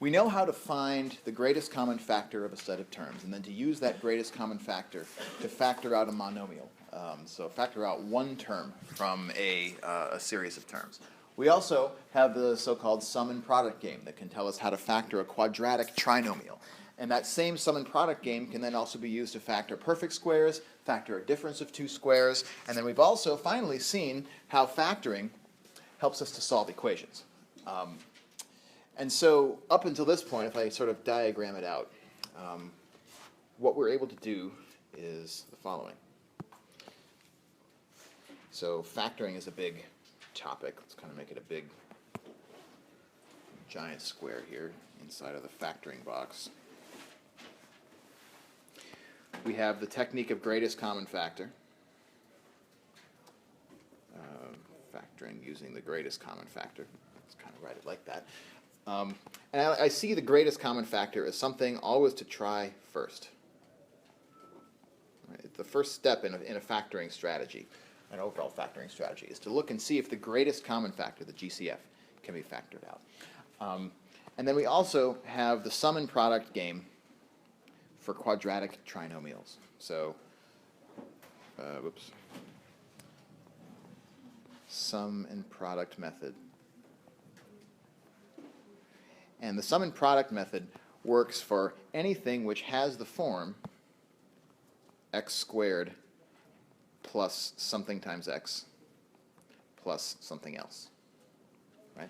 We know how to find the greatest common factor of a set of terms, and then to use that greatest common factor to factor out a monomial. So factor out one term from a series of terms. We also have the so-called sum and product game that can tell us how to factor a quadratic trinomial. And that same sum and product game can then also be used to factor perfect squares, factor a difference of two squares, and then we've also finally seen how factoring helps us to solve equations. And so up until this point, if I sort of diagram it out, what we're able to do is the following. So factoring is a big topic. Let's kind of make it a big giant square here inside of the factoring box. We have the technique of greatest common factor. Factoring using the greatest common factor. Let's kind of write it like that. And I see the greatest common factor as something always to try first. Right? The first step in a factoring strategy, an overall factoring strategy, is to look and see if the greatest common factor, the GCF, can be factored out. And then we also have the sum and product game for quadratic trinomials. So, sum and product method. And the sum and product method works for anything which has the form x squared plus something times x plus something else. Right?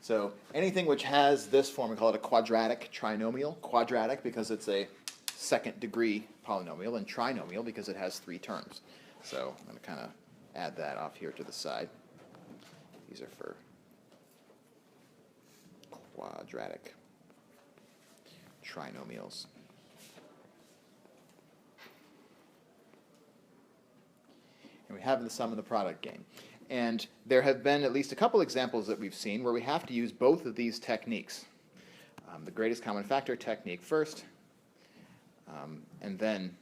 So anything which has this form, we call it a quadratic trinomial. Quadratic because it's a second degree polynomial, and trinomial because it has three terms. So I'm going to kind of add that off here to the side. These are for quadratic trinomials. And we have the sum and the product game. And there have been at least a couple examples that we've seen where we have to use both of these techniques. The greatest common factor technique first, and then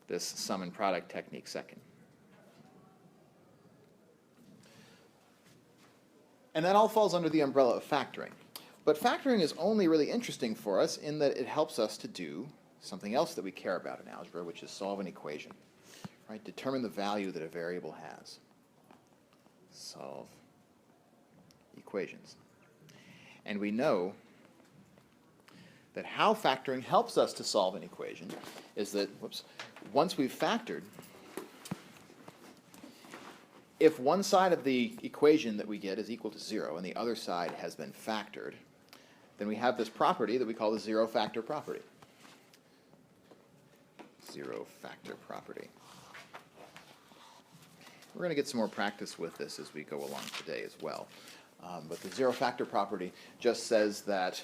this sum and product technique second. And that all falls under the umbrella of factoring. But factoring is only really interesting for us in that it helps us to do something else that we care about in algebra, which is solve an equation. Right? Determine the value that a variable has. Solve equations. And we know that how factoring helps us to solve an equation is that, once we've factored, if one side of the equation that we get is equal to 0 and the other side has been factored, then we have this property that we call the zero factor property. Zero factor property. We're going to get some more practice with this as we go along today as well. But the zero factor property just says that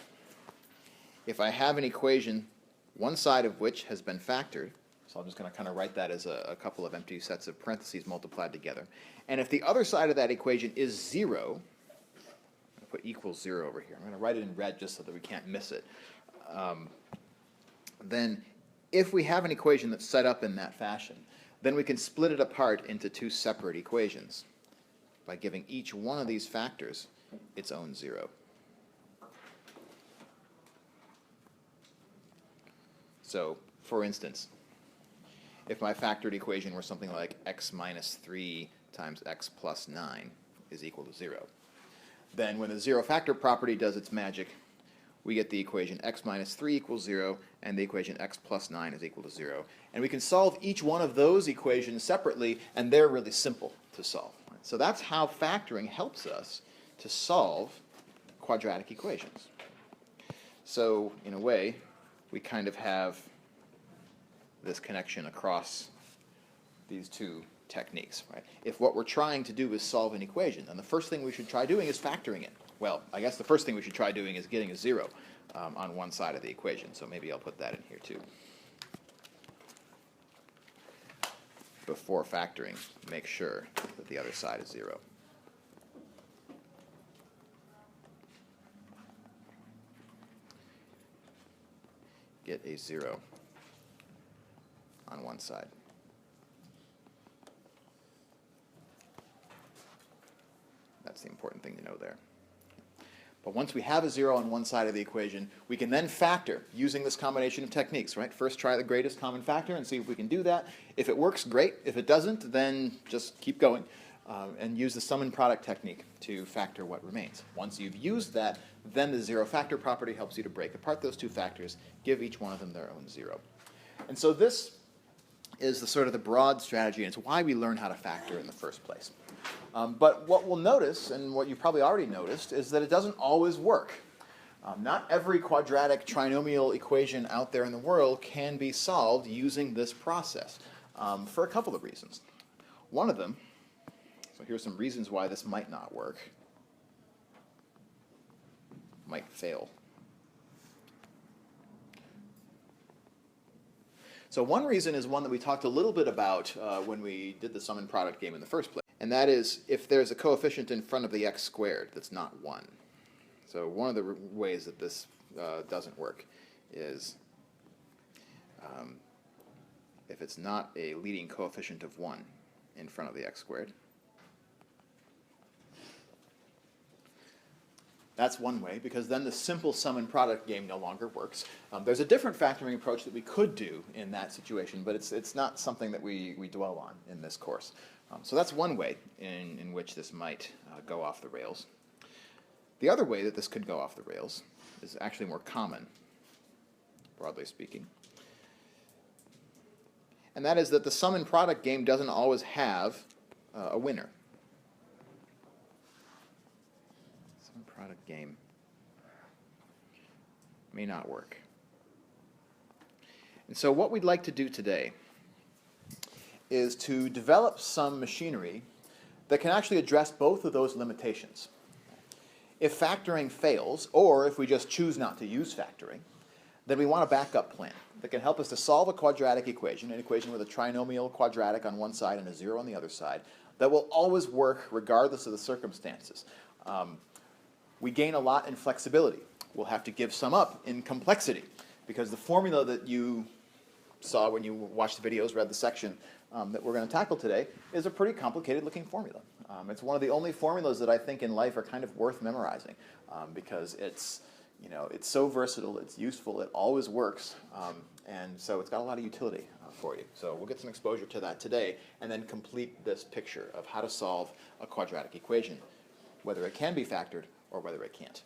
if I have an equation, one side of which has been factored, so I'm just going to kind of write that as a couple of empty sets of parentheses multiplied together. And if the other side of that equation is 0, I'm going to put equals 0 over here. I'm going to write it in red just so that we can't miss it. Then if we have an equation that's set up in that fashion, then we can split it apart into two separate equations by giving each one of these factors its own 0. So, for instance, if my factored equation were something like x minus 3 times x plus 9 is equal to 0, then when the zero factor property does its magic, we get the equation x minus 3 equals 0, and the equation x plus 9 is equal to 0. And we can solve each one of those equations separately, and they're really simple to solve. So that's how factoring helps us to solve quadratic equations. So, in a way, we kind of have this connection across these two techniques. Right? If what we're trying to do is solve an equation, then the first thing we should try doing is factoring it. Well, I guess the first thing we should try doing is getting a 0 on one side of the equation, so maybe I'll put that in here too. Before factoring, make sure that the other side is 0. Get a 0 on one side. That's the important thing to know there. But once we have a 0 on one side of the equation, we can then factor using this combination of techniques, right? First try the greatest common factor and see if we can do that. If it works, great. If it doesn't, then just keep going and use the sum and product technique to factor what remains. Once you've used that, then the zero factor property helps you to break apart those two factors, give each one of them their own 0. And so this is the sort of the broad strategy, and it's why we learn how to factor in the first place. But what we'll notice, and what you've probably already noticed, is that it doesn't always work. Not every quadratic trinomial equation out there in the world can be solved using this process for a couple of reasons. One of them, so here's some reasons why this might not work, might fail. So one reason is one that we talked a little bit about when we did the sum and product game in the first place. And that is if there's a coefficient in front of the x squared that's not 1. So one of the ways that this doesn't work is if it's not a leading coefficient of 1 in front of the x squared. That's one way, because then the simple sum and product game no longer works. There's a different factoring approach that we could do in that situation, but it's not something that we dwell on in this course. So that's one way in which this might go off the rails. The other way that this could go off the rails is actually more common, broadly speaking. And that is that the sum and product game doesn't always have a winner. Sum and product game may not work. And so what we'd like to do today is to develop some machinery that can actually address both of those limitations. If factoring fails, or if we just choose not to use factoring, then we want a backup plan that can help us to solve a quadratic equation, an equation with a trinomial quadratic on one side and a 0 on the other side, that will always work regardless of the circumstances. We gain a lot in flexibility. We'll have to give some up in complexity, because the formula that you saw when you watched the videos, read the section that we're going to tackle today, is a pretty complicated looking formula. It's one of the only formulas that I think in life are kind of worth memorizing because it's so versatile, it's useful, it always works, and so it's got a lot of utility for you. So we'll get some exposure to that today and then complete this picture of how to solve a quadratic equation, whether it can be factored or whether it can't.